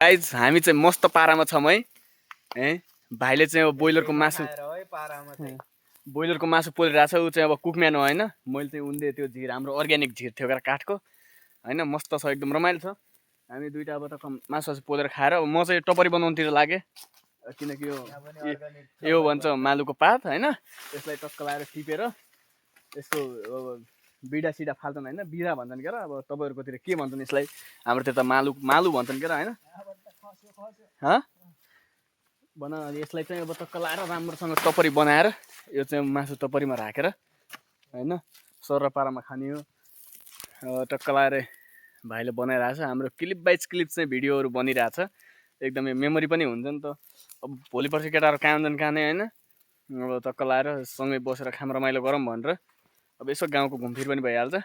Guys हामी चाहिँ मस्त पारामा छौँ है भाइले चाहिँ अब बोइलरको मासु पोलिरहेको छ। ऊ चाहिँ अब कुकम्यान हो होइन। मैले चाहिँ उनले त्यो झिर हाम्रो अर्ग्यानिक झिर थियो काठको होइन, मस्त छ एकदम रमाइलो छ। हामी दुइटा अब त मासु पोलेर खाएर म चाहिँ टपरी बनाउनुतिर लागेँ, किनकि यो भन्छ मालुको पात होइन। यसलाई टक्क लाएर टिपेर यसको बिडा सिडा फाल्छन् होइन, बिरा भन्छन् के र, अब तपाईँहरूकोतिर के भन्छन् यसलाई, हाम्रो त्यो त मालु भन्छन् के र होइन। बना यसलाई चाहिँ अब टक्क लाएर राम्रोसँग टपरी बनाएर यो चाहिँ मासु टपरीमा राखेर होइन सरर पारामा खाने हो। टक्क लाएर भाइले बनाइरहेछ। हाम्रो क्लिप बाई क्लिप चाहिँ भिडियोहरू बनिरहेछ, एकदमै मेमोरी पनि हुन्छ नि त। अब भोलि पर्सि केटाहरू कहाँ हुन्छन् कहाँ नै होइन, अब टक्क लाएर सँगै बसेर खाम रमाइलो गरौँ भनेर अब यसो गाउँको घुमफिर पनि भइहाल्छ।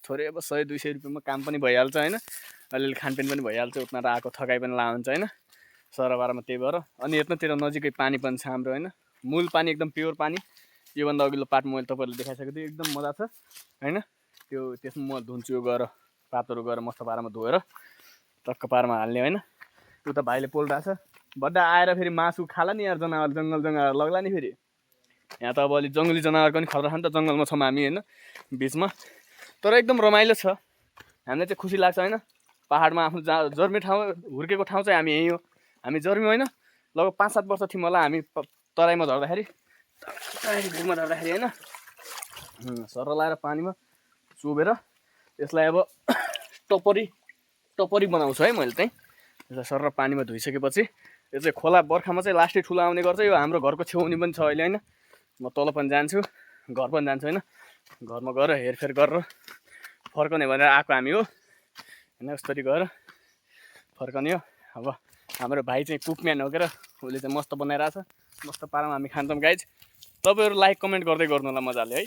थोरै अब 100-200 रुपियाँमा काम पनि भइहाल्छ होइन, अलिअलि खानपिन पनि भइहाल्छ, उतना र आएको थकाइ पनि ला हुन्छ होइन सरबारमा। त्यही भएर अनि यतातिर नजिकै पानी पनि छ हाम्रो होइन, मूल पानी एकदम प्योर पानी। योभन्दा अघिल्लो पार्ट मैले तपाईँहरूले देखाइसकेको थिएँ, एकदम मजा छ होइन। त्यो त्यसमा म धुन्छु, यो गएर पातहरू गएर मस्त पारामा धोएर टक्क पारामा हाल्ने होइन। त्यो त भाइले पोलिरहेछ। बड्डा आएर फेरि मासु खाला नि यार, जनावर जङ्गल लग्ला नि फेरि। यहाँ त अब अलिक जङ्गली जनावरको पनि खतरा छ नि त, जङ्गलमा छौँ हामी होइन बिचमा। तर एकदम रमाइलो छ, हामीलाई चाहिँ खुसी लाग्छ होइन। पाहाडमा आफ्नो जन्मे ठाउँ हुर्केको ठाउँ चाहिँ हामी यहीँ हो। हामी जन्म्यौँ होइन, लगभग 5-7 वर्ष थियौँ होला हामी तराईमा झर्दाखेरि होइन। सर लाएर पानीमा चुबेर यसलाई अब टपरी बनाउँछु है मैले चाहिँ। यसलाई सर पानीमा धोइसकेपछि यो चाहिँ खोला बर्खामा चाहिँ लास्टै ठुलो आउने गर्छ। यो हाम्रो घरको छेउनी पनि छ अहिले होइन। म तल पनि जान्छु, घर पनि जान्छु होइन। घरमा गएर हेरफेर गरेर फर्कने भनेर आएको हामी हो होइन। यस्तरी गएर फर्कने हो। अब हाम्रो भाइ चाहिँ कुकम्यान हो के र, उसले चाहिँ मस्त बनाइरहेछ। मस्त पारामा हामी खान्छौँ गाइज। तपाईँहरू लाइक कमेन्ट गर्दै गर्नु होला मजाले है।